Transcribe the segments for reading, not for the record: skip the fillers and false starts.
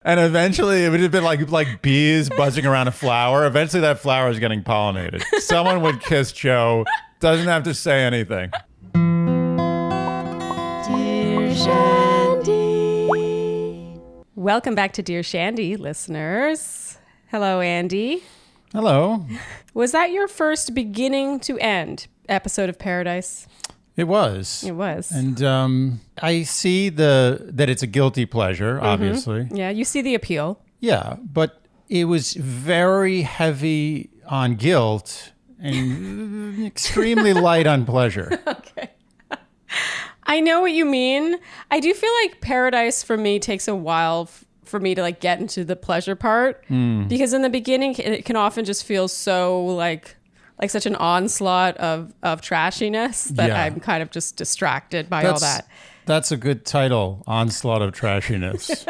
And eventually it would have been like bees buzzing around a flower. Eventually that flower is getting pollinated. Someone would kiss Joe. Doesn't have to say anything. Dear Shandy. Welcome back to Dear Shandy, listeners. Hello, Andy. Hello. Was that your first beginning to end episode of Paradise? It was. It was. And I see that it's a guilty pleasure, obviously. Yeah, you see the appeal. Yeah, but it was very heavy on guilt and extremely light on pleasure. Okay. I know what you mean. I do feel like Paradise for me takes a while for me to like get into the pleasure part because in the beginning it can often just feel so like such an onslaught of trashiness that I'm kind of just distracted by all that. That's a good title, Onslaught of Trashiness.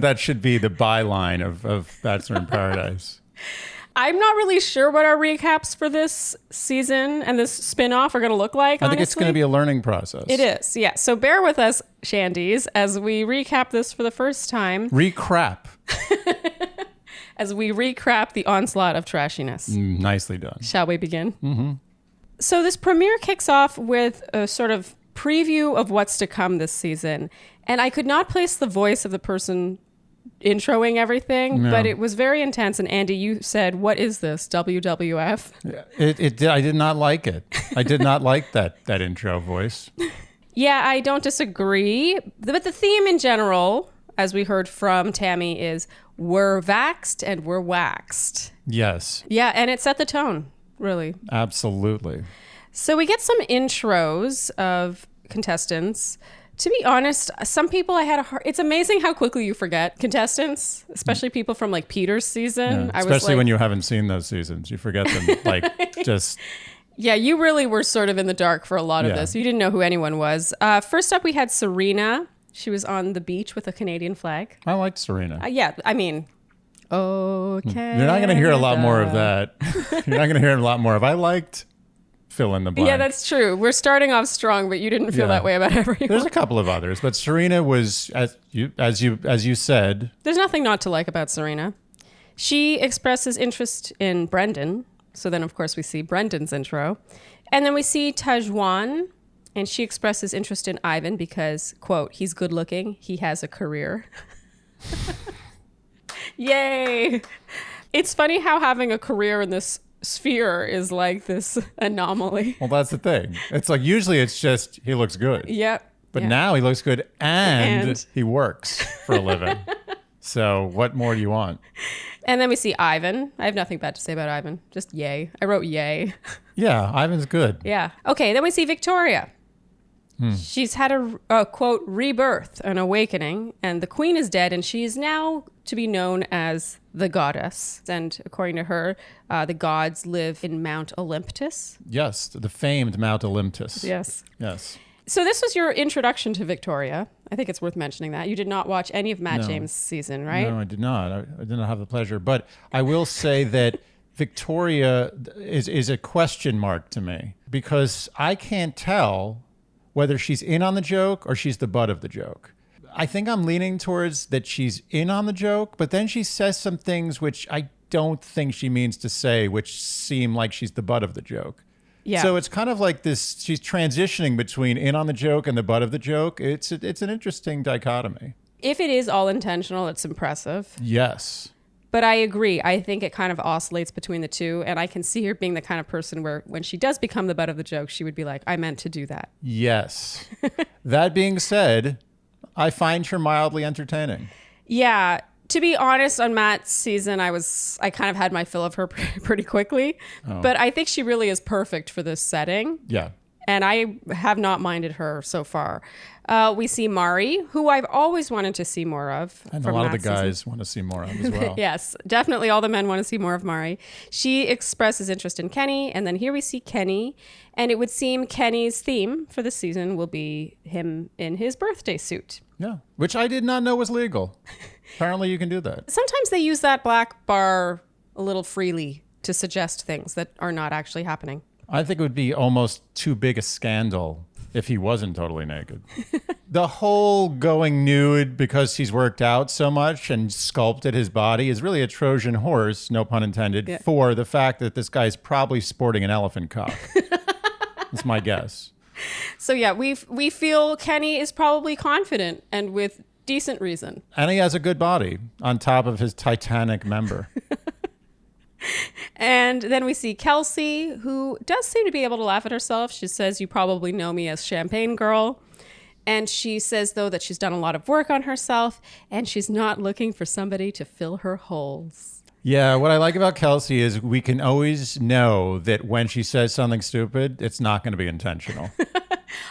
That should be the byline of Bachelor in Paradise. I'm not really sure what our recaps for this season and this spin-off are going to look like, I think it's going to be a learning process. It is, yeah. So bear with us, Shandies, as we recap this for the first time. Recrap. As we recap the onslaught of trashiness. Nicely done. Shall we begin? Mm-hmm. So this premiere kicks off with a sort of preview of what's to come this season. And I could not place the voice of the person introing everything, but it was very intense. And Andy, you said, what is this, WWF? I did not like it. I did not like that intro voice. Yeah, I don't disagree. But the theme in general, as we heard from Tammy, is we're vaxxed and we're waxed. Yes. Yeah, and it set the tone, really. Absolutely. So we get some intros of contestants. To be honest, some people I had a hard... It's amazing how quickly you forget contestants, especially people from like Peter's season. Yeah, especially when you haven't seen those seasons. You forget them just... Yeah, you really were sort of in the dark for a lot of this. You didn't know who anyone was. First up, we had Serena. She was on the beach with a Canadian flag. I liked Serena. Yeah, I mean, okay. You're not going to hear a lot more of that. You're not going to hear a lot more of, I liked fill in the blank. Yeah, that's true. We're starting off strong, but you didn't feel that way about everyone. There's a couple of others, but Serena was, as you said. There's nothing not to like about Serena. She expresses interest in Brendan. So then, of course, we see Brendan's intro. And then we see Tajwan. And she expresses interest in Ivan because, quote, he's good looking. He has a career. Yay. It's funny how having a career in this sphere is like this anomaly. Well, that's the thing. It's like usually it's just he looks good. Yep. But now he looks good and he works for a living. So what more do you want? And then we see Ivan. I have nothing bad to say about Ivan. Just yay. I wrote yay. Yeah, Ivan's good. Yeah. Okay, then we see Victoria. She's had a, quote, rebirth, an awakening, and the queen is dead, and she is now to be known as the goddess. And according to her, the gods live in Mount Olympus. Yes, the famed Mount Olympus. Yes. Yes. So this was your introduction to Victoria. I think it's worth mentioning that. You did not watch any of Matt James' season, right? No, I did not. I did not have the pleasure. But I will say that Victoria is a question mark to me because I can't tell whether she's in on the joke or she's the butt of the joke. I think I'm leaning towards that she's in on the joke, but then she says some things which I don't think she means to say, which seem like she's the butt of the joke. Yeah. So it's kind of like this, she's transitioning between in on the joke and the butt of the joke. It's an interesting dichotomy. If it is all intentional, it's impressive. Yes. But I agree. I think it kind of oscillates between the two. And I can see her being the kind of person where when she does become the butt of the joke, she would be like, I meant to do that. Yes. That being said, I find her mildly entertaining. Yeah. To be honest, on Matt's season, I kind of had my fill of her pretty quickly. Oh. But I think she really is perfect for this setting. Yeah. And I have not minded her so far. We see Mari, who I've always wanted to see more of. And a lot of the guys want to see more of as well. Yes, definitely all the men want to see more of Mari. She expresses interest in Kenny. And then here we see Kenny. And it would seem Kenny's theme for the season will be him in his birthday suit. Yeah, which I did not know was legal. Apparently you can do that. Sometimes they use that black bar a little freely to suggest things that are not actually happening. I think it would be almost too big a scandal if he wasn't totally naked. The whole going nude because he's worked out so much and sculpted his body is really a Trojan horse, no pun intended, for the fact that this guy's probably sporting an elephant cock. That's my guess. So yeah, we feel Kenny is probably confident and with decent reason. And he has a good body on top of his Titanic member. And then we see Kelsey, who does seem to be able to laugh at herself. She says, "You probably know me as Champagne Girl." And she says, though, that she's done a lot of work on herself and she's not looking for somebody to fill her holes. Yeah, what I like about Kelsey is we can always know that when she says something stupid, it's not going to be intentional.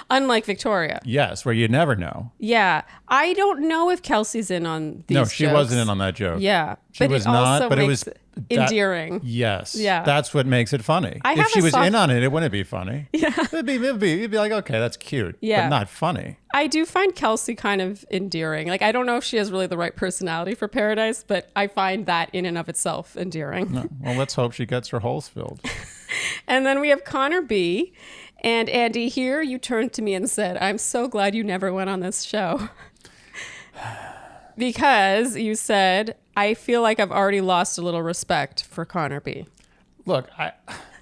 Unlike Victoria. Yes, where you never know. Yeah. I don't know if Kelsey's in on these No, she jokes. wasn't in on that joke. Yeah. She was not, but it was endearing. Yes. Yeah. That's what makes it funny. If she was in on it, it wouldn't be funny. Yeah. It'd be like, okay, that's cute. Yeah. But not funny. I do find Kelsey kind of endearing. Like, I don't know if she has really the right personality for Paradise, but I find that in and of itself endearing. No. Well, let's hope she gets her holes filled. And then we have Connor B. And Andy, here you turned to me and said, "I'm so glad you never went on this show." Because you said, "I feel like I've already lost a little respect for Connor B." Look,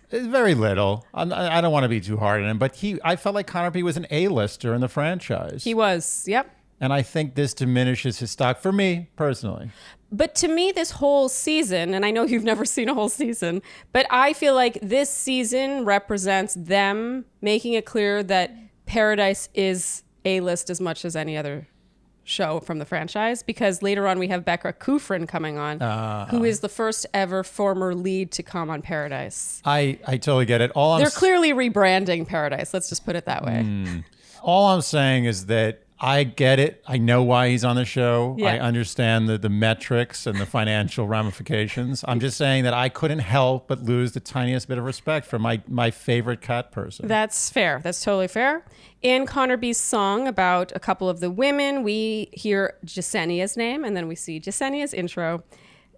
it's very little. I don't want to be too hard on him, but I felt like Connor B was an A-lister in the franchise. He was, yep. And I think this diminishes his stock for me personally. But to me, this whole season, and I know you've never seen a whole season, but I feel like this season represents them making it clear that Paradise is A-list as much as any other show from the franchise, because later on we have Becca Kufrin coming on, who is the first ever former lead to come on Paradise. I totally get it. They're clearly rebranding Paradise. Let's just put it that way. All I'm saying is that I get it. I know why he's on the show. Yeah. I understand the metrics and the financial ramifications. I'm just saying that I couldn't help but lose the tiniest bit of respect for my favorite cat person. That's fair. That's totally fair. In Connor B's song about a couple of the women, we hear Jasenia's name, and then we see Jasenia's intro.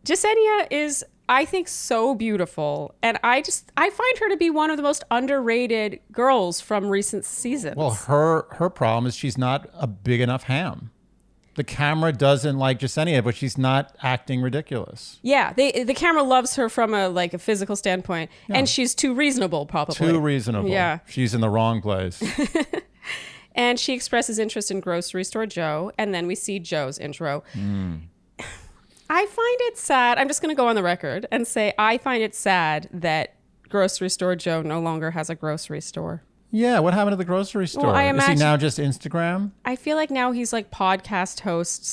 Jasenia is, I think, so beautiful, and I find her to be one of the most underrated girls from recent seasons. Well, her problem is she's not a big enough ham. The camera doesn't like Jasenia, but she's not acting ridiculous. Yeah, the camera loves her from a physical standpoint, and she's too reasonable, probably. Too reasonable. Yeah. She's in the wrong place. And she expresses interest in Grocery Store Joe, and then we see Joe's intro. I find it sad. I'm just going to go on the record and say I find it sad that Grocery Store Joe no longer has a grocery store. Yeah, what happened to the grocery store? Well, I Is he imagine- now just Instagram? I feel like now he's like podcast host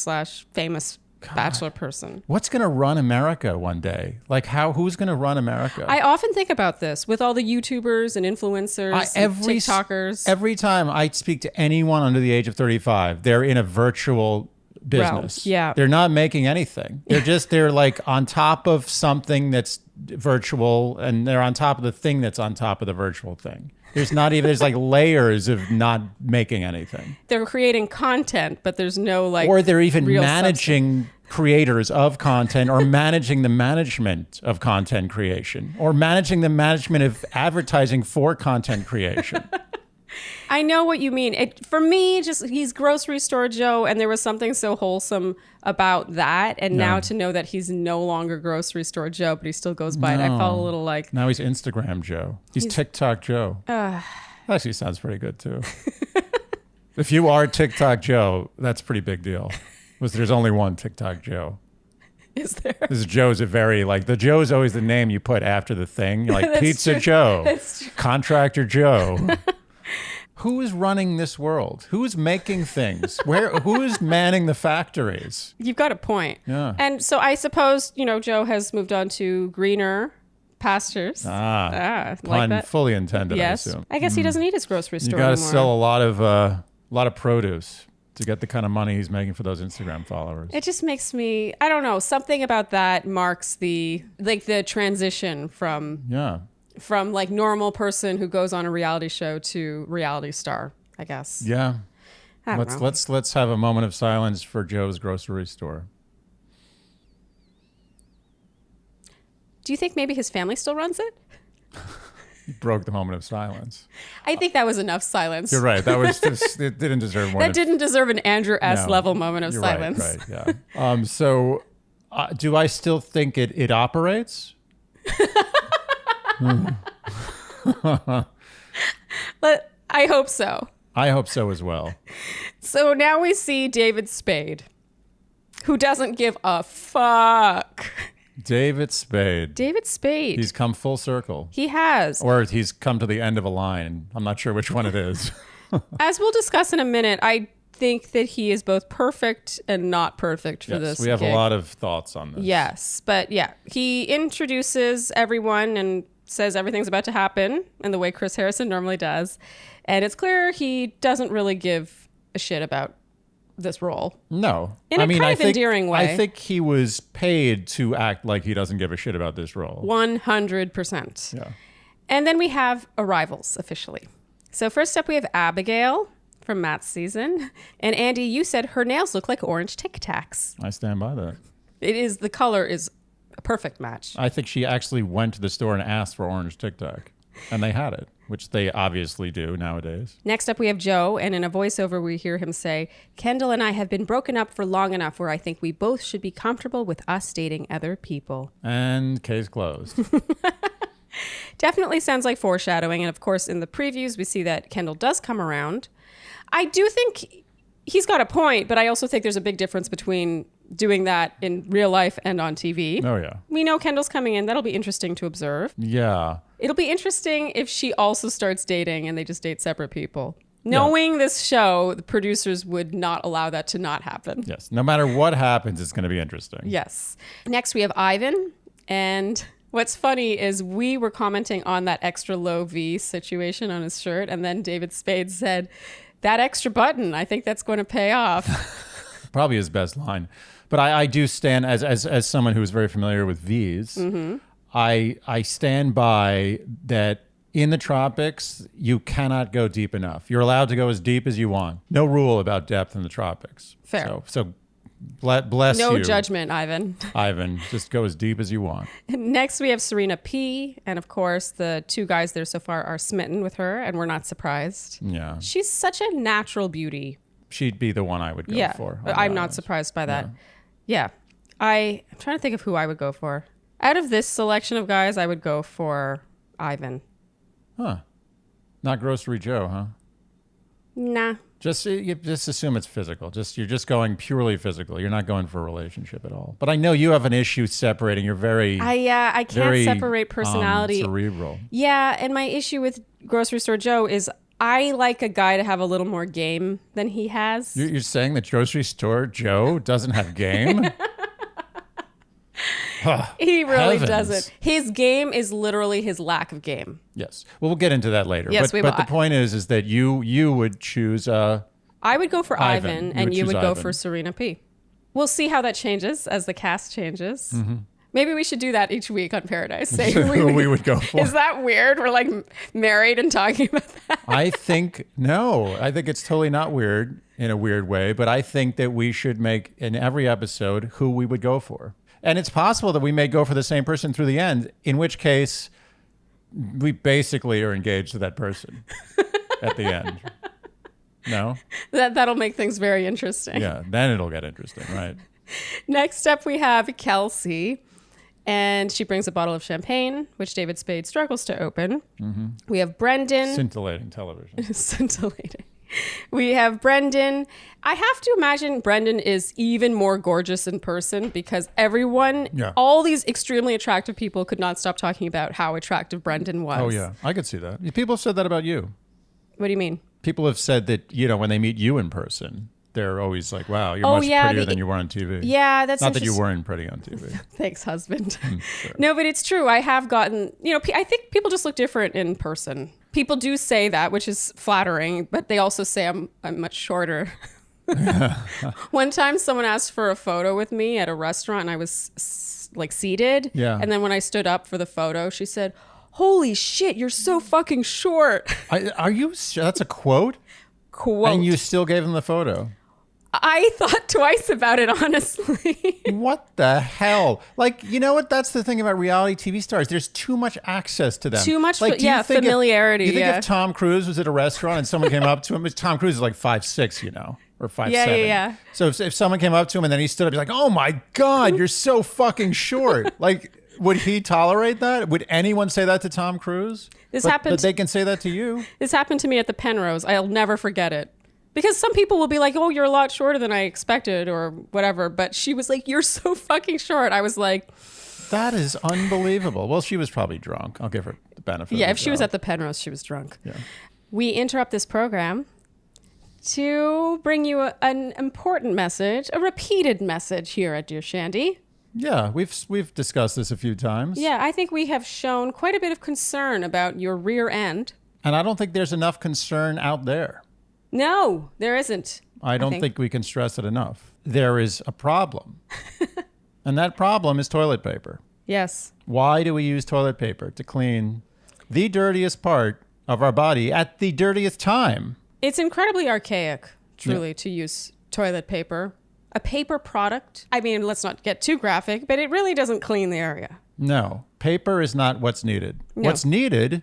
/ famous Bachelor person. What's going to run America one day? Like who's going to run America? I often think about this with all the YouTubers and influencers, and TikTokers. Every time I speak to anyone under the age of 35, they're in a virtual business. Yeah. They're not making anything. They're like on top of something that's virtual, and they're on top of the thing that's on top of the virtual thing. There's like layers of not making anything. They're creating content, but there's no or they're even real managing creators of content, or managing the management of content creation, or managing the management of advertising for content creation. I know what you mean. For me, he's Grocery Store Joe, and there was something so wholesome about that. And now to know that he's no longer Grocery Store Joe, but he still goes by it, I felt a little like... Now he's Instagram Joe. He's TikTok Joe. Actually sounds pretty good too. If you are TikTok Joe, that's a pretty big deal. Because there's only one TikTok Joe. Is there? This Joe's the Joe is always the name you put after the thing. You're like Pizza true. Joe, That's true. Contractor Joe. Who is running this world? Who's making things? Who is manning the factories? You've got a point. Yeah. And so I suppose, Joe has moved on to greener pastures. Pun like that. fully intended, Yes. I assume. I guess he doesn't need his grocery You store got to anymore. sell a lot of produce to get the kind of money he's making for those Instagram followers. It just makes me, I don't know, something about that marks the transition from normal person who goes on a reality show to reality star, I guess. Yeah. I don't know. Let's have a moment of silence for Joe's grocery store. Do you think maybe his family still runs it? Broke the moment of silence. I think that was enough silence. You're right. That was just, it didn't deserve more. That didn't deserve an Andrew S. No, level moment of you're silence. Right, yeah. So do I still think it operates? But I hope so. I hope so as well. So now we see David Spade, who doesn't give a fuck. David Spade. David Spade. He's come full circle. He has. Or he's come to the end of a line. I'm not sure which one it is. As we'll discuss in a minute, I think that he is both perfect and not perfect for this we have gig. a lot of thoughts on this. Yes, but yeah, he introduces everyone and says everything's about to happen in the way Chris Harrison normally does. And it's clear he doesn't really give a shit about this role. No. In a kind of endearing way. I think he was paid to act like he doesn't give a shit about this role. 100%. Yeah. And then we have arrivals officially. So first up, we have Abigail from Matt's season. And Andy, you said her nails look like orange Tic Tacs. I stand by that. The color is a perfect match. I think she actually went to the store and asked for orange Tic Tac. And they had it, which they obviously do nowadays. Next up, we have Joe. And in a voiceover, we hear him say, Kendall and I have been broken up for long enough where I think we both should be comfortable with us dating other people. And case closed. Definitely sounds like foreshadowing. And of course, in the previews, we see that Kendall does come around. I do think he's got a point, but I also think there's a big difference between doing that in real life and on TV. Oh, yeah. We know Kendall's coming in. That'll be interesting to observe. Yeah. It'll be interesting if she also starts dating and they just date separate people. Knowing this show, the producers would not allow that to not happen. Yes. No matter what happens, it's going to be interesting. Yes. Next, we have Ivan. And what's funny is we were commenting on that extra low V situation on his shirt. And then David Spade said, that extra button, I think that's going to pay off. Probably his best line. But I do stand, as someone who is very familiar with V's, Mm-hmm. I stand by that in the tropics, you cannot go deep enough. You're allowed to go as deep as you want. No rule about depth in the tropics. Fair. So bless you. No judgment, Ivan. Ivan, just go as deep as you want. Next, we have Serena P. And of course, the two guys there so far are smitten with her, and we're not surprised. Yeah. She's such a natural beauty. She'd be the one I would go for. I'm not surprised by that. Yeah. I'm trying to think of who I would go for. Out of this selection of guys, I would go for Ivan. Huh. Not Grocery Joe, huh? Nah. Just assume it's physical. You're just going purely physical. You're not going for a relationship at all. But I know you have an issue separating. You're very I can't very, separate personality. Cerebral. Yeah, and my issue with Grocery Store Joe is I like a guy to have a little more game than he has. You're saying that Grocery Store Joe doesn't have game? He really Heavens. doesn't. His game is literally his lack of game. Yes. Well, we'll get into that later. Yes, we will. But the point is that you would choose I would go for Ivan, and you would go Ivan. for Serena P. We'll see how that changes as the cast changes. Mm-hmm. Maybe we should do that each week on Paradise. Say who we would go for. Is that weird? We're like married and talking about that. I think it's totally not weird in a weird way, but I think that we should make in every episode who we would go for. And it's possible that we may go for the same person through the end, in which case we basically are engaged to that person at the end. No? That'll make things very interesting. Yeah, then it'll get interesting, right? Next up, we have Kelsey. And she brings a bottle of champagne, which David Spade struggles to open. Mm-hmm. We have Brendan. Scintillating television. Scintillating. We have Brendan. I have to imagine Brendan is even more gorgeous in person because all these extremely attractive people could not stop talking about how attractive Brendan was. Oh, yeah. I could see that. People have said that about you. What do you mean? People have said that, when they meet you in person, they're always like, wow, you're much prettier than you were on TV. Yeah, that's not that you weren't pretty on TV. Thanks, husband. Sure. No, but it's true. I have gotten, I think people just look different in person. People do say that, which is flattering, but they also say I'm much shorter. One time someone asked for a photo with me at a restaurant and I was seated. Yeah. And then when I stood up for the photo, she said, holy shit, you're so fucking short. Are you? That's a quote? Quote. And you still gave them the photo? I thought twice about it, honestly. What the hell? Like, you know what? That's the thing about reality TV stars. There's too much access to them. Too much, like, do you think familiarity. You think if Tom Cruise was at a restaurant and someone came up to him, Tom Cruise is like 5'6", you know, or 5'7". Yeah. So if someone came up to him and then he stood up, he's like, "Oh my God, you're so fucking short." Like, would he tolerate that? Would anyone say that to Tom Cruise? But they can say that to you. This happened to me at the Penrose. I'll never forget it. Because some people will be like, "Oh, you're a lot shorter than I expected," or whatever. But she was like, "You're so fucking short." I was like, that is unbelievable. Well, she was probably drunk. I'll give her the benefit. Yeah, if she was at the Penrose, she was drunk. Yeah. We interrupt this program to bring you an important message, a repeated message here at Dear Shandy. Yeah, we've discussed this a few times. Yeah, I think we have shown quite a bit of concern about your rear end. And I don't think there's enough concern out there. No, there isn't. I don't think we can stress it enough. There is a problem. And that problem is toilet paper. Yes. Why do we use toilet paper? To clean the dirtiest part of our body at the dirtiest time. It's incredibly archaic, truly, to use toilet paper. A paper product. I mean, let's not get too graphic, but it really doesn't clean the area. No, paper is not what's needed. No. What's needed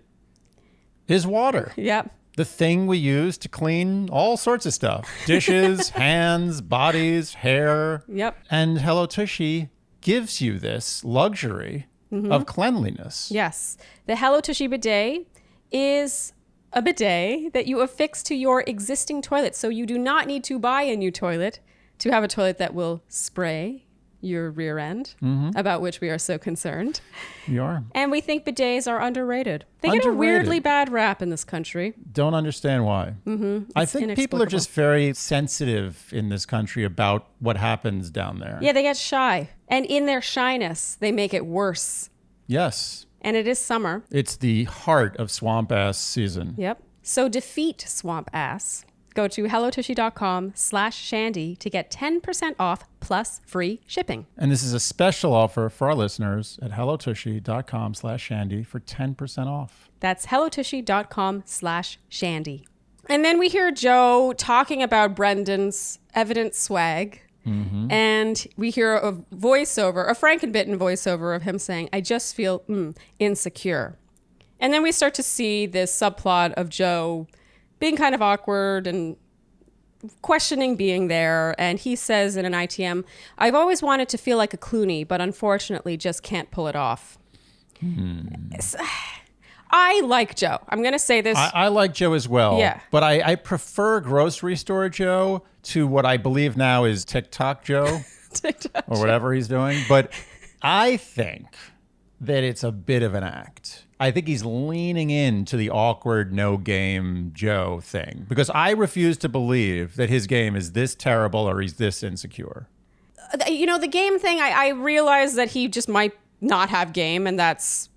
is water. Yep. The thing we use to clean all sorts of stuff. Dishes, hands, bodies, hair. Yep. And Hello Tushy gives you this luxury of cleanliness. Yes. The Hello Tushy bidet is a bidet that you affix to your existing toilet. So you do not need to buy a new toilet to have a toilet that will spray your rear end, about which we are so concerned. We are. And we think bidets are underrated. They get a weirdly bad rap in this country. Don't understand why. I think people are just very sensitive in this country about what happens down there. Yeah, they get shy. And in their shyness, they make it worse. Yes. And it is summer. It's the heart of swamp ass season. Yep. So defeat swamp ass. Go to hellotushy.com/shandy to get 10% off plus free shipping. And this is a special offer for our listeners at hellotushy.com/shandy for 10% off. That's hellotushy.com/shandy. And then we hear Joe talking about Brendan's evident swag. And we hear a voiceover, a Frankenbitten voiceover of him saying, "I just feel insecure." And then we start to see this subplot of Joe being kind of awkward and questioning being there. And he says in an ITM, "I've always wanted to feel like a Clooney, but unfortunately just can't pull it off." I like Joe. I'm going to say this. I like Joe as well. Yeah. But I prefer grocery store Joe to what I believe now is TikTok Joe. TikTok or whatever he's doing. But I think that it's a bit of an act. I think he's leaning into the awkward no game Joe thing because I refuse to believe that his game is this terrible or he's this insecure. You know, the game thing, I realize that he just might not have game and that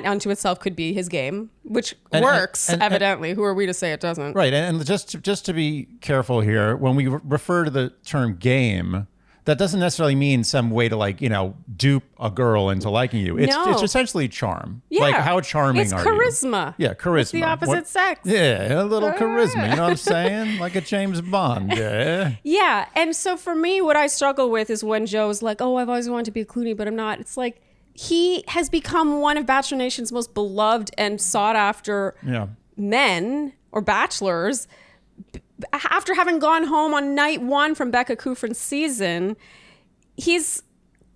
unto itself could be his game, which works, evidently. Who are we to say it doesn't? Right. And just to be careful here, when we refer to the term game, that doesn't necessarily mean some way to dupe a girl into liking you. It's essentially charm. Yeah. Like how charming are you? It's charisma. Yeah, charisma. It's the opposite sex. Yeah, a little charisma. You know what I'm saying? Like a James Bond. Yeah. Yeah. And so for me, what I struggle with is when Joe's like, "Oh, I've always wanted to be a Clooney, but I'm not." It's like he has become one of Bachelor Nation's most beloved and sought after men or bachelors. After having gone home on night one from Becca Kufrin's season, he's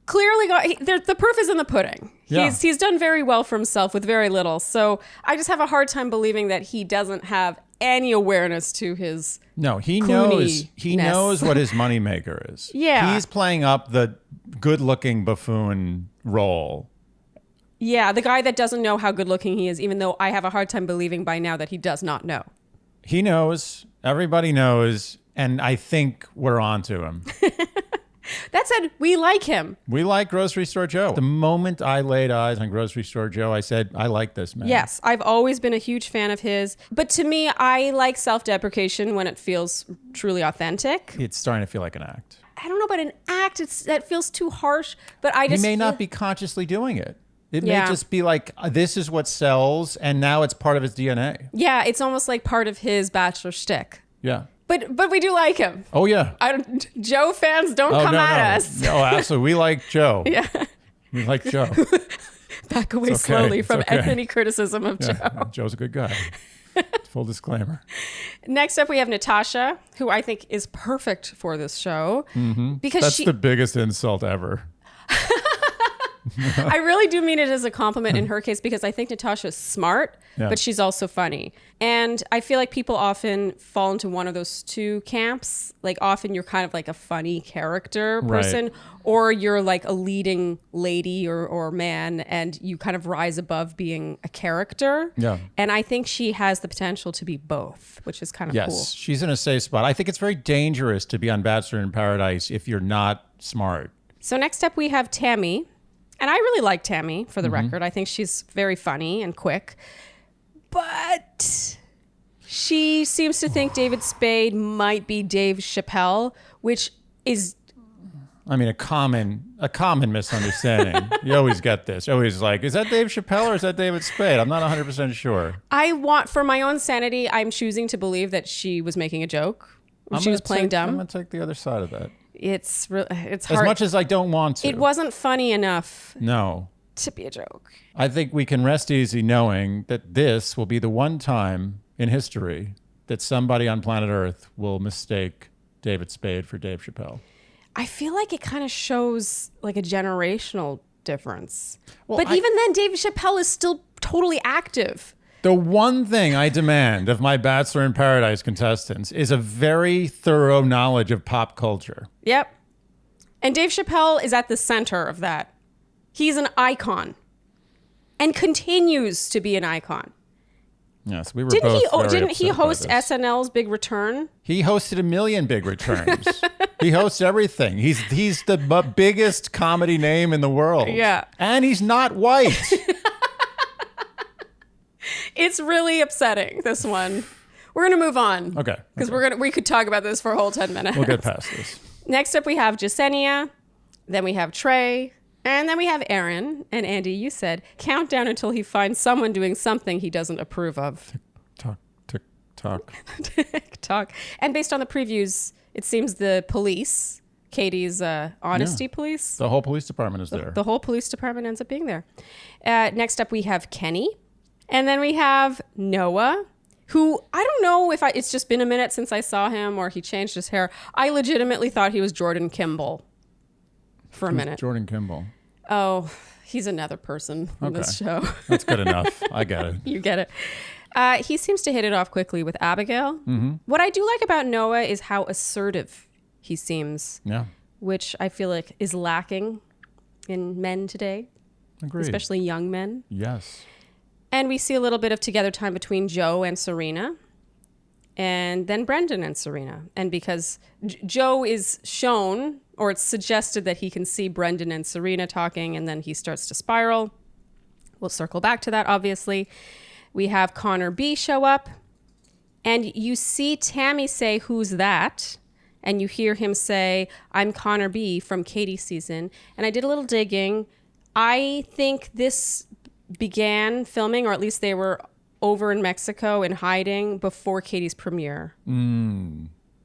clearly the proof is in the pudding. Yeah. He's done very well for himself with very little. So I just have a hard time believing that he doesn't have any awareness to his he knows what his moneymaker is. Yeah. He's playing up the good-looking buffoon role. Yeah, the guy that doesn't know how good-looking he is, even though I have a hard time believing by now that he does not know. He knows. Everybody knows. And I think we're on to him. That said, we like him. We like Grocery Store Joe. The moment I laid eyes on Grocery Store Joe, I said, I like this man. Yes, I've always been a huge fan of his. But to me, I like self-deprecation when it feels truly authentic. It's starting to feel like an act. I don't know about an act. That feels too harsh. But I just He may not be consciously doing it. It may just be like, this is what sells, and now it's part of his DNA. Yeah, it's almost like part of his bachelor shtick. Yeah. But we do like him. Oh, yeah. Joe fans, don't come at us. No, absolutely. We like Joe. Yeah. We like Joe. Back away okay. slowly It's from okay. any criticism of Joe. Joe's a good guy. Full disclaimer. Next up, we have Natasha, who I think is perfect for this show. Because That's the biggest insult ever. I really do mean it as a compliment in her case, because I think Natasha's smart, but she's also funny. And I feel like people often fall into one of those two camps. Like often you're kind of like a funny character person, or you're like a leading lady or man, and you kind of rise above being a character. Yeah. And I think she has the potential to be both, which is kind of cool. Yes, she's in a safe spot. I think it's very dangerous to be on Bachelor in Paradise if you're not smart. So next up we have Tammy. And I really like Tammy, for the record. I think she's very funny and quick. But she seems to think David Spade might be Dave Chappelle, which is... I mean, a common misunderstanding. You always get this. Always like, is that Dave Chappelle or is that David Spade? I'm not 100% sure. For my own sanity, I'm choosing to believe that she was making a joke. She was playing dumb. I'm going to take the other side of that. It's hard. As much as I don't want to. It wasn't funny enough No. to be a joke. I think we can rest easy knowing that this will be the one time in history that somebody on planet Earth will mistake David Spade for Dave Chappelle. I feel like it kind of shows like a generational difference. Well, but even then, Dave Chappelle is still totally active. The one thing I demand of my Bachelor in Paradise contestants is a very thorough knowledge of pop culture. Yep. And Dave Chappelle is at the center of that. He's an icon and continues to be an icon. Yes, we were Didn't he upset host by this. SNL's Big Return? He hosted a million big returns. He hosts everything. He's the biggest comedy name in the world. Yeah. And he's not white. It's really upsetting, this one. We're going to move on. Okay. Because we could talk about this for a whole 10 minutes. We'll get past this. Next up, we have Jasenia. Then we have Trey. And then we have Aaron. And Andy, you said, count down until he finds someone doing something he doesn't approve of. Talk, tick, talk. TikTok. And based on the previews, it seems the police, Katie's honesty police. The whole police department is there. The whole police department ends up being there. Next up, we have Kenny. And then we have Noah, who I don't know if it's just been a minute since I saw him or he changed his hair. I legitimately thought he was Jordan Kimball for a minute. Jordan Kimball. Oh, he's another person in this show. That's good enough. I get it. You get it. He seems to hit it off quickly with Abigail. Mm-hmm. What I do like about Noah is how assertive he seems. Yeah. Which I feel like is lacking in men today. Agreed. Especially young men. Yes. And we see a little bit of together time between Joe and Serena. And then Brendan and Serena. And because Joe is shown, or it's suggested that he can see Brendan and Serena talking, and then he starts to spiral. We'll circle back to that, obviously. We have Connor B show up. And you see Tammy say, "Who's that?" And you hear him say, "I'm Connor B from Katie's season." And I did a little digging. I think this began filming, or at least they were over in Mexico and hiding before Katie's premiere.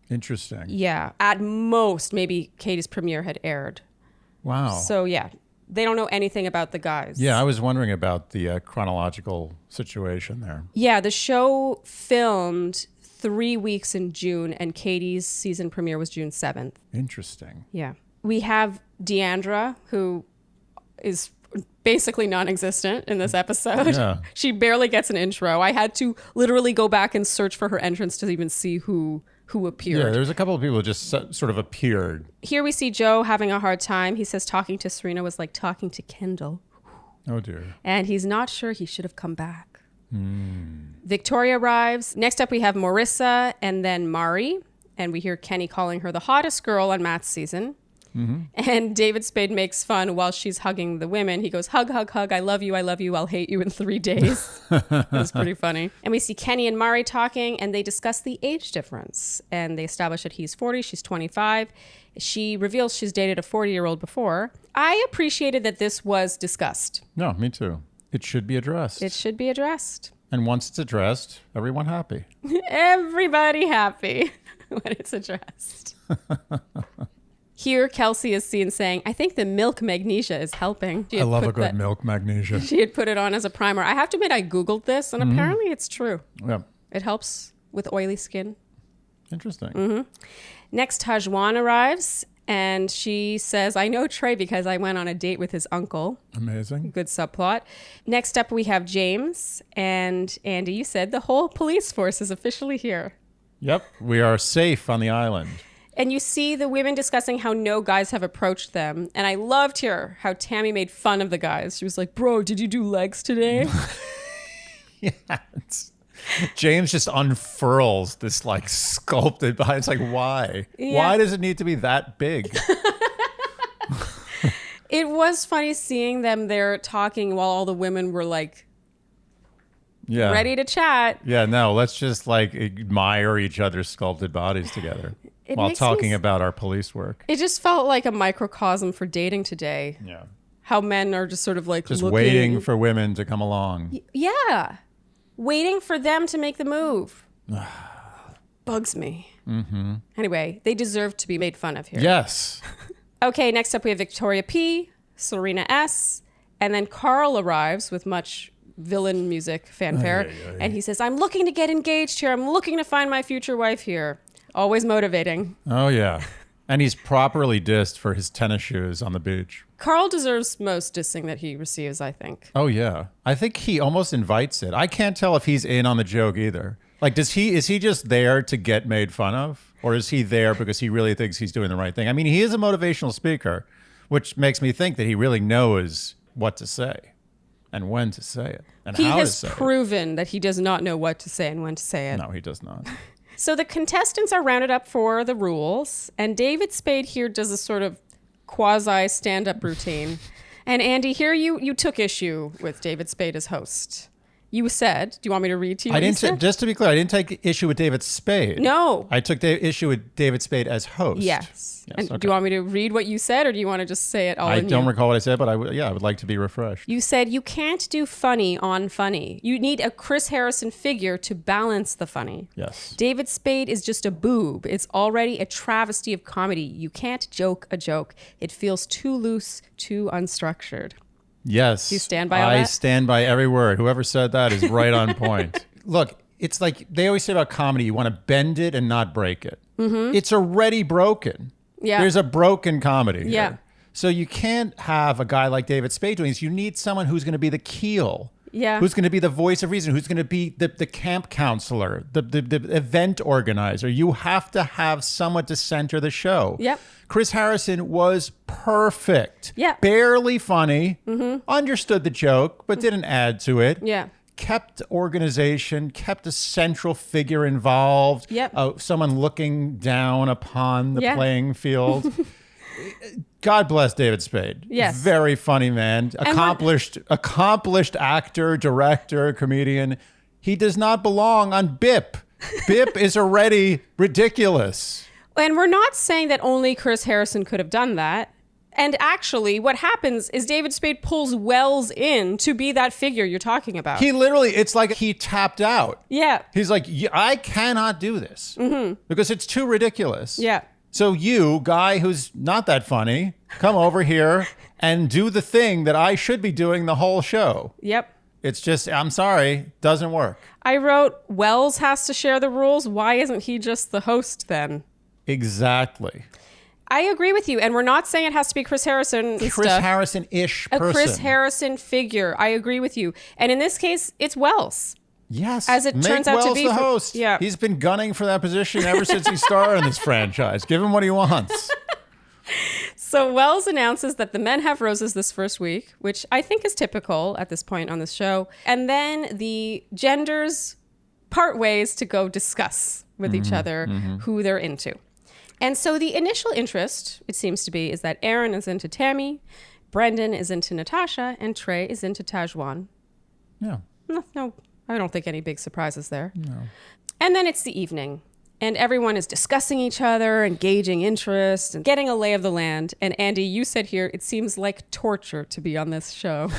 Interesting. Yeah. At most, maybe Katie's premiere had aired. Wow. So, yeah. They don't know anything about the guys. Yeah, I was wondering about the chronological situation there. Yeah, the show filmed 3 weeks in June, and Katie's season premiere was June 7th. Interesting. Yeah. We have Deandra, who is basically non-existent in this episode. Yeah. She barely gets an intro. I had to literally go back and search for her entrance to even see who appeared. Yeah, there's a couple of people who just sort of appeared. Here we see Joe having a hard time. He says talking to Serena was like talking to Kendall. Oh, dear. And he's not sure he should have come back. Victoria arrives. Next up, we have Marissa and then Mari. And we hear Kenny calling her the hottest girl on Matt's season. Mm-hmm. And David Spade makes fun while she's hugging the women. He goes, hug, hug, hug. I love you. I'll hate you in 3 days. It's pretty funny. And we see Kenny and Mari talking, and they discuss the age difference. And they establish that he's 40, she's 25. She reveals she's dated a 40-year-old before. I appreciated that this was discussed. No, me too. It should be addressed. It should be addressed. And once it's addressed, everyone happy. Everybody happy. when it's addressed. Here, Kelsey is seen saying, I think the milk magnesia is helping. I love a good milk magnesia. She had put it on as a primer. I have to admit, I Googled this, and apparently it's true. Yeah. It helps with oily skin. Interesting. Next, Tajwan arrives, and she says, I know Trey because I went on a date with his uncle. Amazing. Good subplot. Next up, we have James. And Andy, you said the whole police force is officially here. Yep. We are safe on the island. And you see the women discussing how no guys have approached them. And I loved here how Tammy made fun of the guys. She was like, bro, did you do legs today? Yes. James just unfurls this like sculpted behind. It's like, why? Yeah. Why does it need to be that big? It was funny seeing them there talking while all the women were like ready to chat. Yeah, no, let's just like admire each other's sculpted bodies together while talking about our police work. It just felt like a microcosm for dating today. Yeah. How men are just sort of like just looking. waiting for women to come along. Yeah. Waiting for them to make the move. Bugs me. Mm-hmm. Anyway, they deserve to be made fun of here. Yes. Okay, next up we have Victoria P, Serena S, and then Carl arrives with much villain music fanfare. And he says, I'm looking to get engaged here. I'm looking to find my future wife here. Always motivating. Oh, yeah. And he's properly dissed for his tennis shoes on the beach. Carl deserves most dissing that he receives, I think. Oh, yeah. I think he almost invites it. I can't tell if he's in on the joke either. Like, is he just there to get made fun of? Or is he there because he really thinks he's doing the right thing? I mean, he is a motivational speaker, which makes me think that he really knows what to say and when to say it and he how to has say proven that he does not know what to say and when to say it. No, he does not. So the contestants are rounded up for the rules, and David Spade here does a sort of quasi stand-up routine. And Andy, here you took issue with David Spade as host. You said, do you want me to read to you? I didn't. Just to be clear, I didn't take issue with David Spade. No. I took issue with David Spade as host. Yes. And okay. do you want me to read what you said, or do you want to just say it all? I don't recall what I said, but I would like to be refreshed. You said you can't do funny on funny. You need a Chris Harrison figure to balance the funny. Yes. David Spade is just a boob. It's already a travesty of comedy. You can't joke a joke. It feels too loose, too unstructured. Yes. Do you stand by all I that? stand by every word. Whoever said that is right on point. Look, it's like they always say about comedy, you want to bend it and not break it. Mm-hmm. It's already broken. Yeah. There's a broken comedy here. Yeah. So you can't have a guy like David Spade doing this. You need someone who's going to be the keel. Yeah. Who's going to be the voice of reason, who's going to be the camp counselor, the event organizer. You have to have someone to center the show. Yep. Chris Harrison was perfect. Yeah. Barely funny. Mm-hmm. Understood the joke, but didn't add to it. Yeah. Kept organization, kept a central figure involved. Yep. Someone looking down upon the Yeah. playing field. God bless David Spade. Yes. Very funny man. Accomplished actor, director, comedian. He does not belong on BIP. BIP is already ridiculous. And we're not saying that only Chris Harrison could have done that. And actually, what happens is David Spade pulls Wells in to be that figure you're talking about. He literally, it's like he tapped out. Yeah. He's like, I cannot do this because it's too ridiculous. Yeah. So you, guy who's not that funny, come over here and do the thing that I should be doing the whole show. Yep. It's just, I'm sorry, doesn't work. I wrote, Wells has to share the rules. Why isn't he just the host then? Exactly. I agree with you. And we're not saying it has to be Chris Harrison. Chris Harrison-ish person. A Chris Harrison figure. I agree with you. And in this case, it's Wells. Yes. As it turns out to be the host. Yeah. He's been gunning for that position ever since he started in this franchise. Give him what he wants. So Wells announces that the men have roses this first week, which I think is typical at this point on the show. And then the genders part ways to go discuss with each other who they're into. And so the initial interest, it seems to be, is that Aaron is into Tammy, Brendan is into Natasha, and Trey is into Tajwan. Yeah. No, I don't think any big surprises there. No. And then it's the evening, and everyone is discussing each other and gauging interest and getting a lay of the land. And Andy, you said here, it seems like torture to be on this show.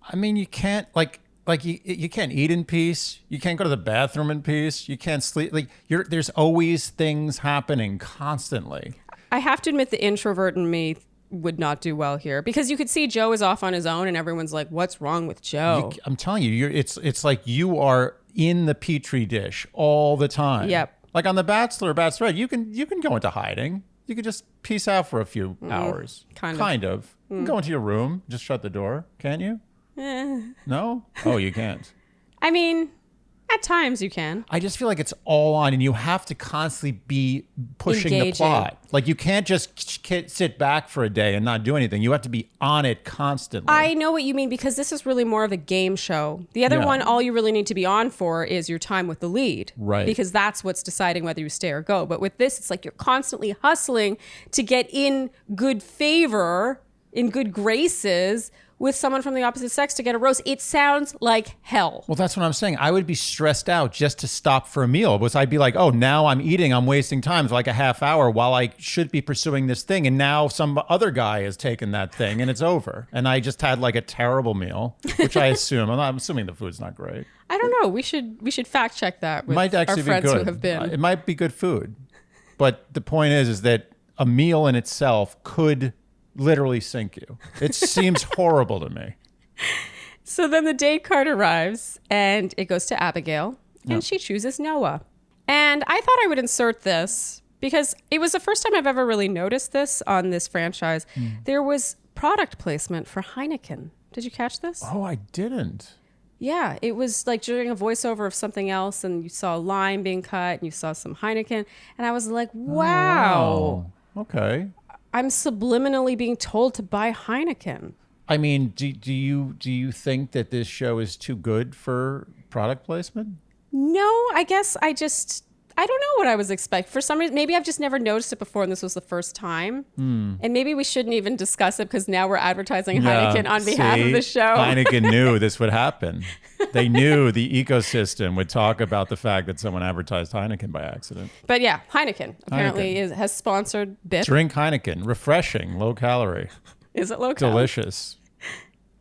I mean, you can't, like, Like you can't eat in peace. You can't go to the bathroom in peace. You can't sleep. Like there's always things happening constantly. I have to admit the introvert in me would not do well here because you could see Joe is off on his own and everyone's like, what's wrong with Joe? I'm telling you, it's like you are in the petri dish all the time. Yep. Like on The Bachelor or Bachelorette, you can go into hiding. You can just peace out for a few hours. Kind of. You can go into your room, just shut the door. Can't you? No? Oh, you can't. I mean, at times you can. I just feel like it's all on, and you have to constantly be pushing Engaging. the plot. Like you can't just sit back for a day and not do anything. You have to be on it constantly. I know what you mean because this is really more of a game show. The other one, all you really need to be on for is your time with the lead. Right. Because that's what's deciding whether you stay or go. But with this, it's like you're constantly hustling to get in good favor, in good graces with someone from the opposite sex to get a rose. It sounds like hell. Well, that's what I'm saying. I would be stressed out just to stop for a meal. Because I'd be like, oh, now I'm eating. I'm wasting time. It's like a half hour while I should be pursuing this thing. And now some other guy has taken that thing and it's over. And I just had like a terrible meal, which I'm assuming the food's not great. I don't know. We should fact check that with Might actually our friends be good. who have been. It might be good food. But the point is that a meal in itself could literally sink you. It seems horrible to me. So then the date card arrives and it goes to Abigail and she chooses Noah. And I thought I would insert this because it was the first time I've ever really noticed this on this franchise. There was product placement for Heineken. Did you catch this? Oh, I didn't. Yeah, it was like during a voiceover of something else and you saw a lime being cut and you saw some Heineken. And I was like, wow. Oh, okay. I'm subliminally being told to buy Heineken. I mean, do you think that this show is too good for product placement? No, I guess I don't know what I was expecting. For some reason, maybe I've just never noticed it before and this was the first time. And maybe we shouldn't even discuss it because now we're advertising Heineken on behalf of the show. Heineken knew this would happen. They knew the ecosystem would talk about the fact that someone advertised Heineken by accident. But yeah, Heineken apparently has sponsored BIP. Drink Heineken. Refreshing. Low calorie. Is it low calorie? Delicious.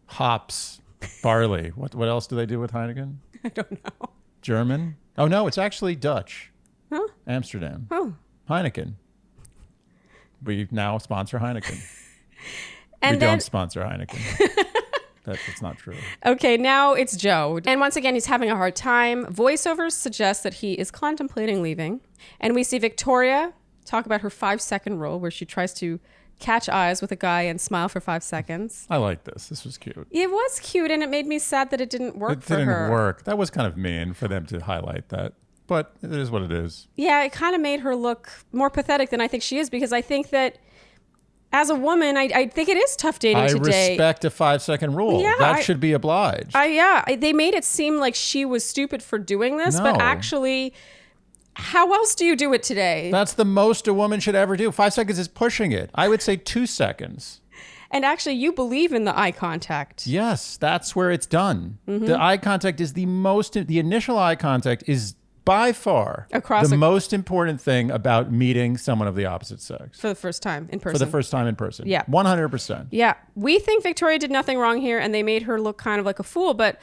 Hops. Barley. What else do they do with Heineken? I don't know. German? Oh, no, it's actually Dutch. Huh? Amsterdam. Oh. Heineken. We now sponsor Heineken. And we don't sponsor Heineken. That's not true. Okay, now it's Joe. And once again, he's having a hard time. Voiceovers suggest that he is contemplating leaving. And we see Victoria talk about her 5-second rule where she tries to catch eyes with a guy and smile for 5 seconds. I like this. This was cute. It was cute, and it made me sad that it didn't work for her. It didn't work. That was kind of mean for them to highlight that. But it is what it is. Yeah, it kind of made her look more pathetic than I think she is because I think that as a woman, I think it is tough dating today. I respect a 5-second rule. Yeah, that should be obliged. They made it seem like she was stupid for doing this, No. but actually, how else do you do it today? That's the most a woman should ever do. 5 seconds is pushing it. I would say 2 seconds. And actually, you believe in the eye contact. Yes, that's where it's done. Mm-hmm. The eye contact is the initial eye contact is by far the most important thing about meeting someone of the opposite sex. For the first time in person. For the first time in person. Yeah. 100%. Yeah. We think Victoria did nothing wrong here and they made her look kind of like a fool, but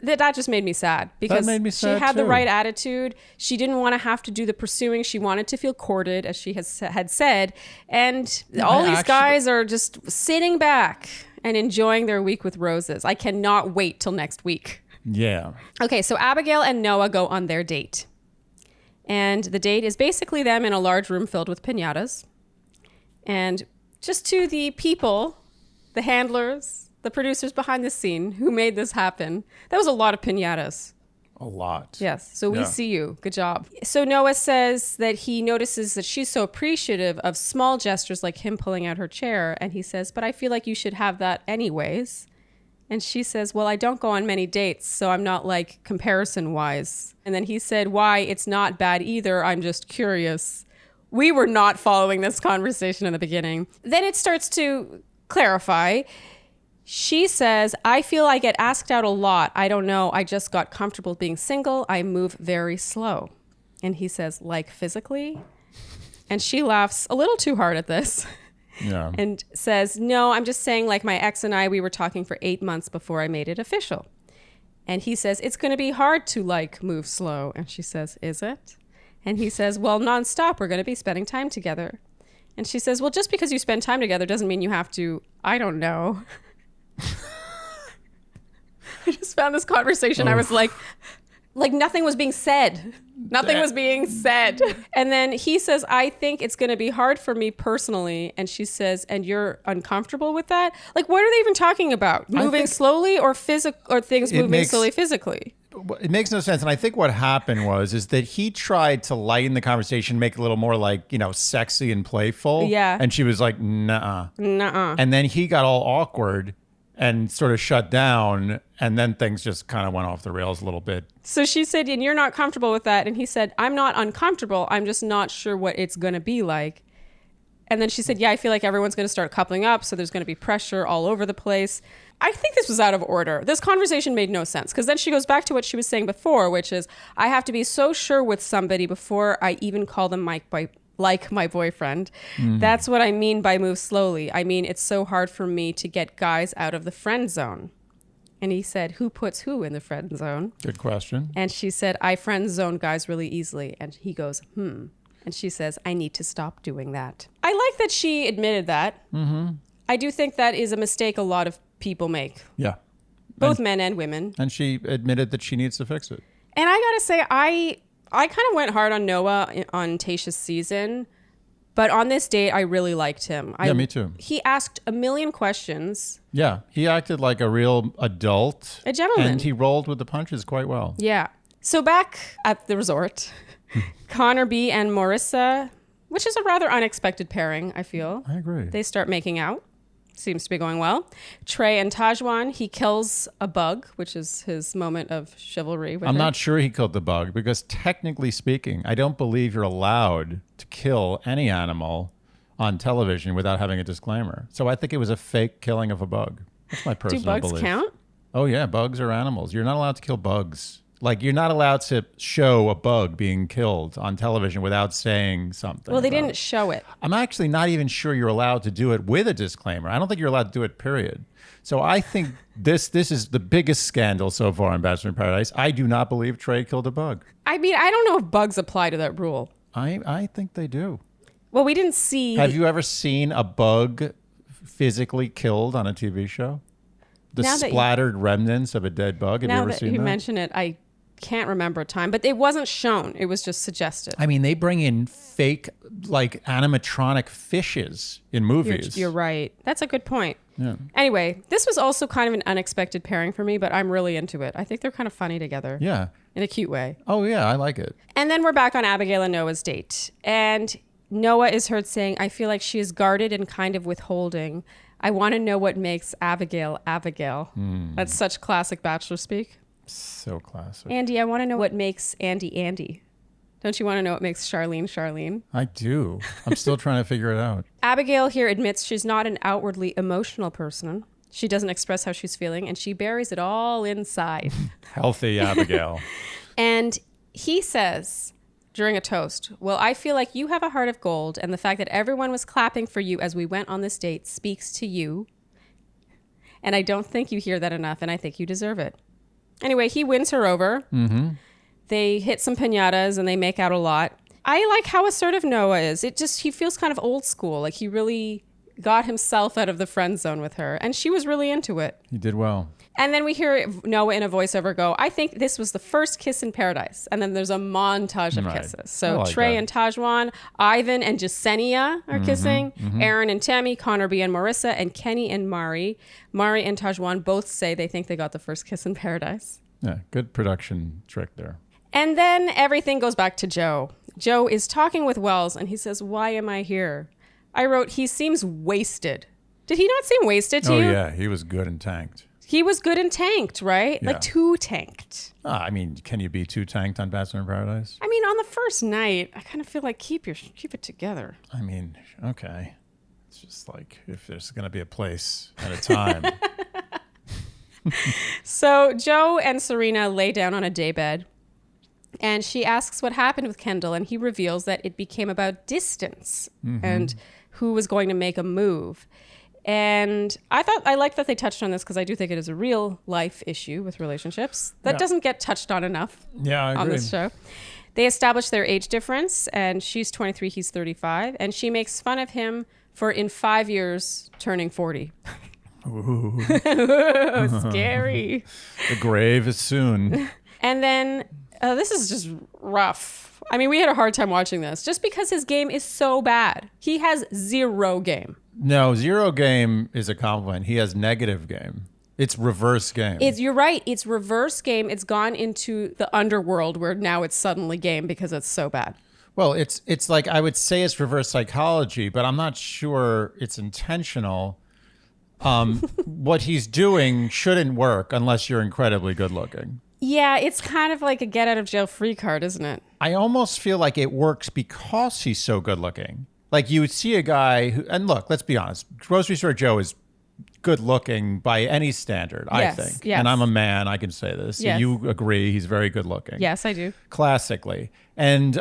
that just made me sad because made me sad she had the too. right attitude. She didn't want to have to do the pursuing. She wanted to feel courted, as she had said. And all these guys are just sitting back and enjoying their week with roses. I cannot wait till next week. Yeah. Okay, so Abigail and Noah go on their date. And the date is basically them in a large room filled with piñatas. And just to the people, the handlers, the producers behind the scene who made this happen, that was a lot of piñatas. A lot. Yes. So we see you. Good job. So Noah says that he notices that she's so appreciative of small gestures like him pulling out her chair. And he says, but I feel like you should have that anyways. And she says, well, I don't go on many dates, so I'm not like comparison wise. And then he said, why? It's not bad either. I'm just curious. We were not following this conversation in the beginning. Then it starts to clarify. She says, I feel I get asked out a lot. I don't know. I just got comfortable being single. I move very slow. And he says, like physically? And she laughs a little too hard at this. Yeah. And says, no, I'm just saying like my ex and I, we were talking for 8 months before I made it official. And he says, it's going to be hard to move slow. And she says, is it? And he says, well, nonstop, we're going to be spending time together. And she says, well, just because you spend time together doesn't mean you have to, I don't know. I just found this conversation. I was like nothing was being said. Nothing was being said. And then he says, I think it's going to be hard for me personally. And she says, and you're uncomfortable with that? Like, what are they even talking about? Moving slowly or things moving slowly physically? It makes no sense. And I think what happened is that he tried to lighten the conversation, make it a little more sexy and playful. Yeah. And she was like, nuh-uh. Nuh-uh. And then he got all awkward and sort of shut down, and then things just kind of went off the rails a little bit. So she said, and you're not comfortable with that. And he said, I'm not uncomfortable. I'm just not sure what it's going to be like. And then she said, yeah, I feel like everyone's going to start coupling up, so there's going to be pressure all over the place. I think this was out of order. This conversation made no sense, because then she goes back to what she was saying before, which is, I have to be so sure with somebody before I even call them my boyfriend. That's what I mean by move slowly. I mean, it's so hard for me to get guys out of the friend zone. And he said, who puts who in the friend zone? Good question. And she said, I friend zone guys really easily. And he goes, And she says, I need to stop doing that. I like that she admitted that. Mm-hmm. I do think that is a mistake a lot of people make. Yeah. Both men and women. And she admitted that she needs to fix it. And I got to say, I kind of went hard on Noah on Tayshia's season, but on this date, I really liked him. Yeah, me too. He asked a million questions. Yeah, he acted like a real adult. A gentleman. And he rolled with the punches quite well. Yeah. So back at the resort, Connor B and Marissa, which is a rather unexpected pairing, I feel. I agree. They start making out. Seems to be going well. Trey and Tajwan, he kills a bug, which is his moment of chivalry with I'm her. not sure he killed the bug, because technically speaking, I don't believe you're allowed to kill any animal on television without having a disclaimer. So I think it was a fake killing of a bug. That's my personal belief. Do bugs count? Oh yeah, bugs are animals. You're not allowed to kill bugs. Like, you're not allowed to show a bug being killed on television without saying something. Well, they didn't show it. I'm actually not even sure you're allowed to do it with a disclaimer. I don't think you're allowed to do it, period. So I think this is the biggest scandal so far in Bachelor in Paradise. I do not believe Trey killed a bug. I mean, I don't know if bugs apply to that rule. I think they do. Well, we didn't see... Have you ever seen a bug physically killed on a TV show? The splattered remnants of a dead bug? Have you ever seen that? Now that you mention it, I can't remember a time, but it wasn't shown. It was just suggested. I mean, they bring in fake, animatronic fishes in movies. You're right. That's a good point. Yeah. Anyway, this was also kind of an unexpected pairing for me, but I'm really into it. I think they're kind of funny together. Yeah. In a cute way. Oh, yeah, I like it. And then we're back on Abigail and Noah's date. And Noah is heard saying, I feel like she is guarded and kind of withholding. I want to know what makes Abigail, Abigail. That's such classic Bachelor speak. So classic. Andy, I want to know what makes Andy, Andy. Don't you want to know what makes Sharleen, Sharleen? I do. I'm still trying to figure it out. Abigail here admits she's not an outwardly emotional person. She doesn't express how she's feeling, and she buries it all inside. Healthy Abigail. And he says during a toast, well, I feel like you have a heart of gold, and the fact that everyone was clapping for you as we went on this date speaks to you. And I don't think you hear that enough, and I think you deserve it. Anyway, he wins her over. Mm-hmm. They hit some piñatas and they make out a lot. I like how assertive Noah is. He feels kind of old school. Like, he really got himself out of the friend zone with her. And she was really into it. He did well. And then we hear Noah in a voiceover go, I think this was the first kiss in paradise. And then there's a montage of kisses. So Trey and Tajwan, Ivan and Jasenia are kissing. Mm-hmm. Aaron and Tammy, Connor B and Marissa, and Kenny and Mari. Mari and Tajwan both say they think they got the first kiss in paradise. Yeah, good production trick there. And then everything goes back to Joe. Joe is talking with Wells and he says, why am I here? I wrote, he seems wasted. Did he not seem wasted to you? Oh, yeah. He was good and tanked. He was good and tanked, right? Yeah. Like too tanked. I mean, can you be too tanked on Bachelor in Paradise? I mean, on the first night, I kind of feel like keep it together. I mean, okay. It's just like if there's going to be a place and a time. So Joe and Serena lay down on a daybed. And she asks what happened with Kendall, and he reveals that it became about distance and who was going to make a move. And I like that they touched on this because I do think it is a real life issue with relationships that doesn't get touched on enough on this show. They established their age difference, and she's 23, he's 35, and she makes fun of him for in 5 years turning 40. Ooh. Scary. The grave is soon. And then this is just rough. I mean, we had a hard time watching this just because his game is so bad. He has zero game. No, zero game is a compliment. He has negative game. It's reverse game. You're right. It's reverse game. It's gone into the underworld where now it's suddenly game because it's so bad. Well, it's like, I would say it's reverse psychology, but I'm not sure it's intentional. What he's doing shouldn't work unless you're incredibly good looking. Yeah, it's kind of like a get out of jail free card, isn't it? I almost feel like it works because he's so good looking. Like you would see a guy who, and look, let's be honest, Grocery Store Joe is good looking by any standard, I think. Yes. And I'm a man, I can say this. Yes. You agree, he's very good looking. Yes, I do. Classically. And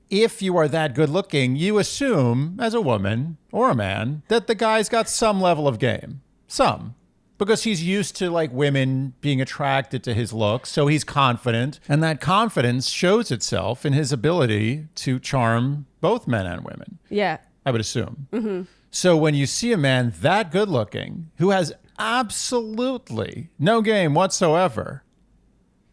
if you are that good looking, you assume as a woman or a man that the guy's got some level of game. Some. Because he's used to like women being attracted to his looks, so he's confident. And that confidence shows itself in his ability to charm both men and women. Yeah. I would assume. Mm-hmm. So when you see a man that good looking, who has absolutely no game whatsoever,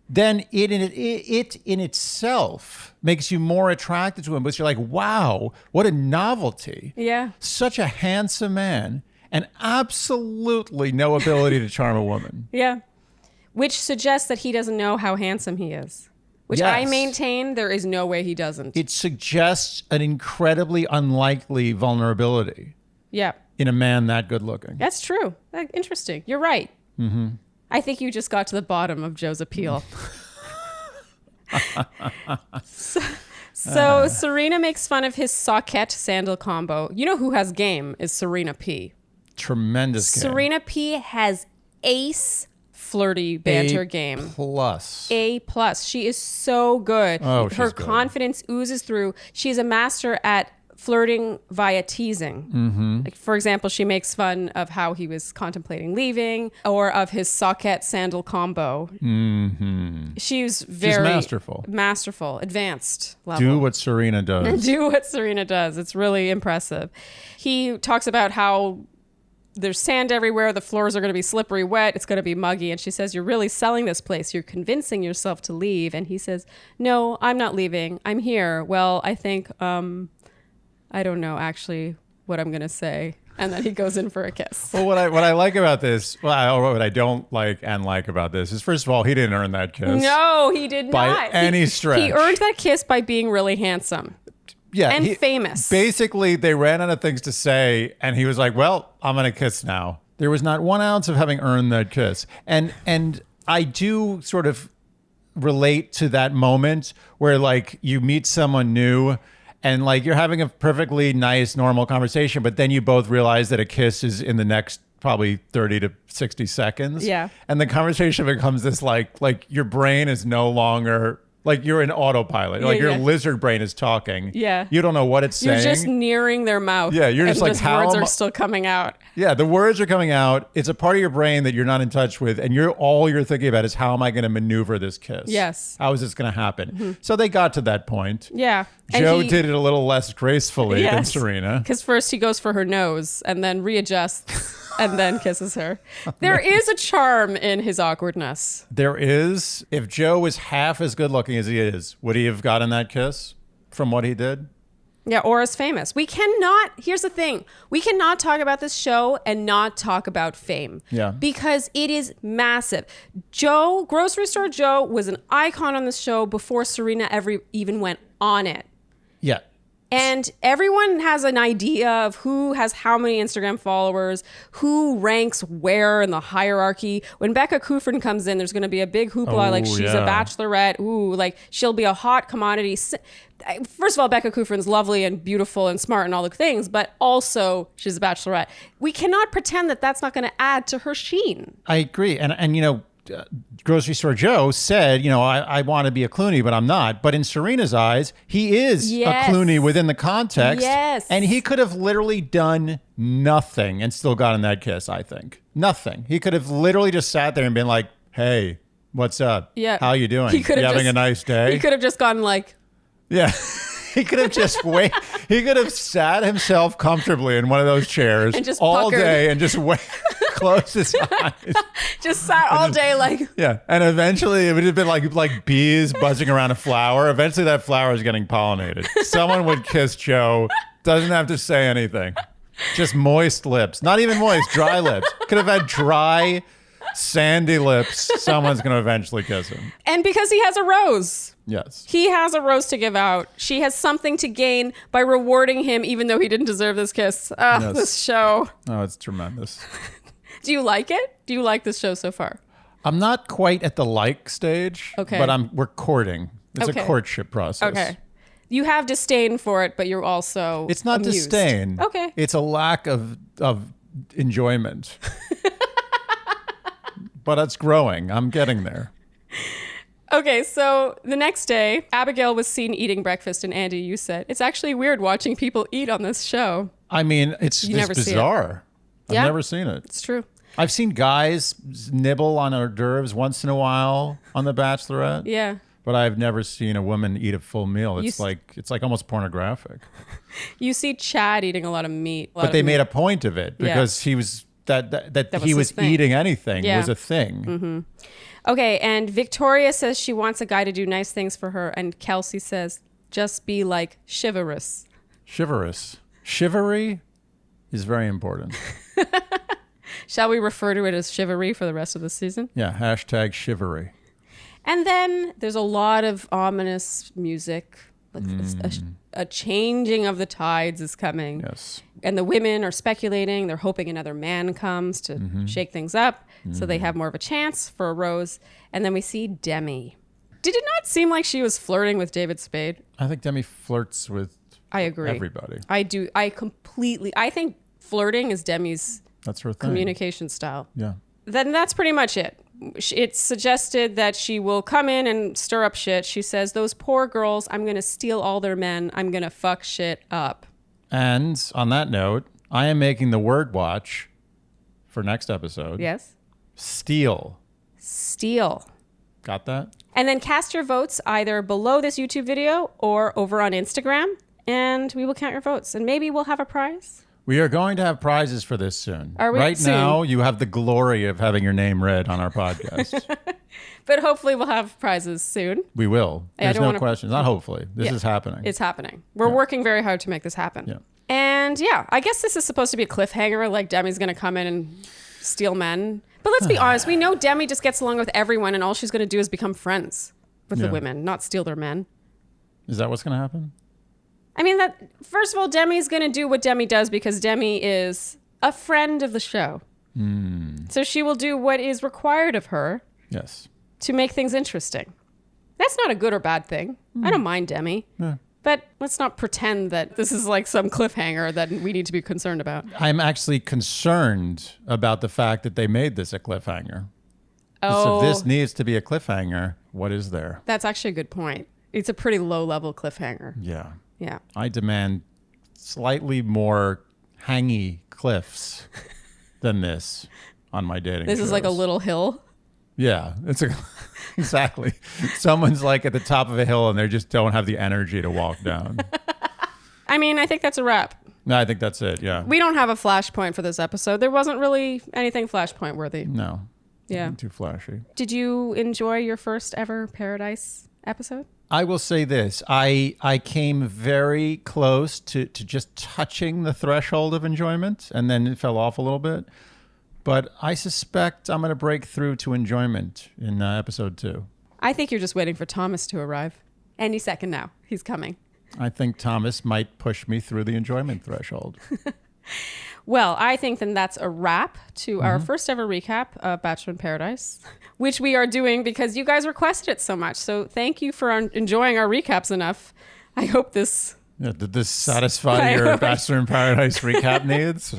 then it in itself makes you more attracted to him. Because you're like, wow, what a novelty. Yeah. Such a handsome man and absolutely no ability to charm a woman. Yeah. Which suggests that he doesn't know how handsome he is. Which Yes. I maintain there is no way he doesn't. It suggests an incredibly unlikely vulnerability Yeah. in a man that good looking. That's true. Interesting. You're right. Mm-hmm. I think you just got to the bottom of Joe's appeal. So Serena makes fun of his socket sandal combo. You know who has game is Serena P. Tremendous game. Serena P has ace flirty banter game. Plus. A+. She is so good. Oh, she's Her good. confidence oozes through. She's a master at flirting via teasing. Mm-hmm. Like, for example, she makes fun of how he was contemplating leaving or of his socket sandal combo. Mm-hmm. She's very masterful, advanced level. Do what Serena does. Do what Serena does. It's really impressive. He talks about how there's sand everywhere. The floors are going to be slippery wet. It's going to be muggy. And she says, you're really selling this place. You're convincing yourself to leave. And he says, no, I'm not leaving. I'm here. Well, I think, I don't know actually what I'm going to say. And then he goes in for a kiss. Well, what I like about this, what I don't like about this is, first of all, he didn't earn that kiss. No, he did by not. any stretch. He earned that kiss by being really handsome. Yeah, and famous. Basically, they ran out of things to say, and he was like, well, I'm going to kiss now. There was not 1 ounce of having earned that kiss. And I do sort of relate to that moment where, like, you meet someone new and, like, you're having a perfectly nice, normal conversation, but then you both realize that a kiss is in the next probably 30 to 60 seconds. Yeah. And the conversation becomes this, like your brain is no longer... Like you're in autopilot. Like your lizard brain is talking. Yeah. You don't know what it's saying. You're just nearing their mouth. Yeah, you're just like, how words are still coming out. Yeah, the words are coming out. It's a part of your brain that you're not in touch with, and all you're thinking about is, how am I going to maneuver this kiss? Yes. How is this going to happen? So they got to that point. Yeah. Joe did it a little less gracefully than Serena. Because first he goes for her nose and then readjusts and then kisses her. There is a charm in his awkwardness. There is. If Joe was half as good looking as he is, would he have gotten that kiss from what he did? Yeah, or as famous. Here's the thing. We cannot talk about this show and not talk about fame. Yeah. Because it is massive. Grocery Store Joe was an icon on this show before Serena ever even went on it. Yeah. And everyone has an idea of who has how many Instagram followers, who ranks where in the hierarchy. When Becca Kufrin comes in, there's going to be a big hoopla, like she's a bachelorette. Ooh, like she'll be a hot commodity. First of all, Becca Kufrin's lovely and beautiful and smart and all the things, but also she's a bachelorette. We cannot pretend that that's not going to add to her sheen. I agree. And Grocery Store Joe said, I want to be a Clooney, but I'm not. But in Serena's eyes, he is a Clooney within the context. Yes. And he could have literally done nothing and still gotten that kiss, I think. Nothing. He could have literally just sat there and been like, hey, what's up? Yeah. How you doing? You having a nice day? He could have just gone like... Yeah. He could have just he could have sat himself comfortably in one of those chairs and just all puckered. day and just closed his eyes. Just sat all day like... Yeah. And eventually it would have been like bees buzzing around a flower. Eventually that flower is getting pollinated. Someone would kiss Joe. Doesn't have to say anything. Just moist lips. Not even moist, dry lips. Could have had dry, sandy lips. Someone's going to eventually kiss him. And because he has a rose. Yes. He has a rose to give out. She has something to gain by rewarding him, even though he didn't deserve this kiss. Yes. This show. Oh, it's tremendous. Do you like it? Do you like this show so far? I'm not quite at the like stage, Okay. But we're courting. It's Okay. a courtship process. Okay. You have disdain for it, but you're also It's not amused. disdain. Okay. It's a lack of enjoyment. But it's growing. I'm getting there. Okay, so the next day, Abigail was seen eating breakfast, and Andy, you said, it's actually weird watching people eat on this show. I mean, it's never see it. bizarre. Yeah. I've never seen it. It's true. I've seen guys nibble on hors d'oeuvres once in a while on The Bachelorette. Yeah. But I've never seen a woman eat a full meal. It's You like almost pornographic. You see Chad eating a lot of meat. But they made a point of it because he was that was he his was thing. eating anything Yeah. was a thing. Mm-hmm. Okay, and Victoria says she wants a guy to do nice things for her, and Kelsey says, just be like chivalrous. Chivalrous. Chivalry is very important. Shall we refer to it as chivalry for the rest of the season? Yeah, hashtag chivalry. And then there's a lot of ominous music. A changing of the tides is coming. Yes. And the women are speculating. They're hoping another man comes to shake things up so they have more of a chance for a rose. And then we see Demi. Did it not seem like she was flirting with David Spade? I think Demi flirts with I agree. everybody. I do. I think flirting is Demi's That's her thing. communication style. Yeah. Then that's pretty much it. It's suggested that she will come in and stir up shit. She says, those poor girls, I'm going to steal all their men. I'm going to fuck shit up. And on that note, I am making the word watch for next episode. Yes? Steal. Steal. Got that? And then cast your votes either below this YouTube video or over on Instagram. And we will count your votes. And maybe we'll have a prize. We are going to have prizes for this soon. Are we? Right Soon. now, you have the glory of having your name read on our podcast. But hopefully we'll have prizes soon. We will. I There's don't no wanna- questions. Not hopefully. This is happening. It's happening. We're working very hard to make this happen. Yeah. And yeah, I guess this is supposed to be a cliffhanger. Like Demi's going to come in and steal men. But let's be honest. We know Demi just gets along with everyone and all she's going to do is become friends with the women, not steal their men. Is that what's going to happen? I mean, that first of all, Demi's going to do what Demi does because Demi is a friend of the show. So she will do what is required of her Yes. to make things interesting. That's not a good or bad thing. I don't mind Demi. Yeah. But let's not pretend that this is like some cliffhanger that we need to be concerned about. I'm actually concerned about the fact that they made this a cliffhanger. Oh, So if this needs to be a cliffhanger, what is there? that's actually a good point. It's a pretty low-level cliffhanger. Yeah. Yeah. I demand slightly more hangy cliffs than this on my dating This is like a shows. little hill. Yeah, exactly. Someone's like at the top of a hill and they just don't have the energy to walk down. I mean, I think that's a wrap. No, I think that's it. Yeah. We don't have a flashpoint for this episode. There wasn't really anything flashpoint worthy. No. Yeah. Too flashy. Did you enjoy your first ever Paradise episode? I will say this. I came very close to just touching the threshold of enjoyment, and then it fell off a little bit. But I suspect I'm going to break through to enjoyment in episode 2. I think you're just waiting for Thomas to arrive. Any second now. He's coming. I think Thomas might push me through the enjoyment threshold. Well, I think then that's a wrap to our first ever recap of Bachelor in Paradise, which we are doing because you guys requested it so much. So thank you for enjoying our recaps enough. I hope this... Yeah, did this satisfy your Bachelor in Paradise recap needs?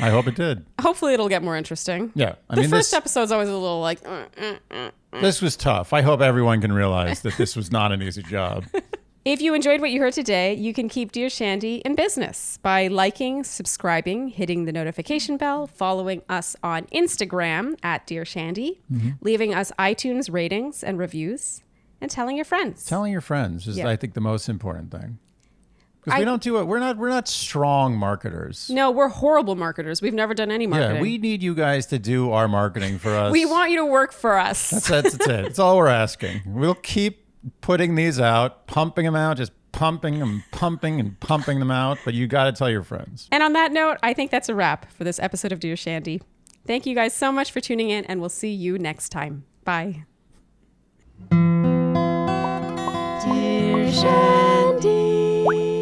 I hope it did. Hopefully it'll get more interesting. Yeah. The first episode's always a little like... This was tough. I hope everyone can realize that this was not an easy job. If you enjoyed what you heard today, you can keep Dear Shandy in business by liking, subscribing, hitting the notification bell, following us on Instagram at Dear Shandy, leaving us iTunes ratings and reviews, and telling your friends. Telling your friends is, I think, the most important thing. Because we don't do it. We're not strong marketers. No, we're horrible marketers. We've never done any marketing. Yeah, we need you guys to do our marketing for us. We want you to work for us. That's it. That's all we're asking. We'll keep putting these out, pumping them out, just pumping and pumping them out. But you got to tell your friends. And on that note, I think that's a wrap for this episode of Dear Shandy. Thank you guys so much for tuning in, and we'll see you next time. Bye. Dear Shandy.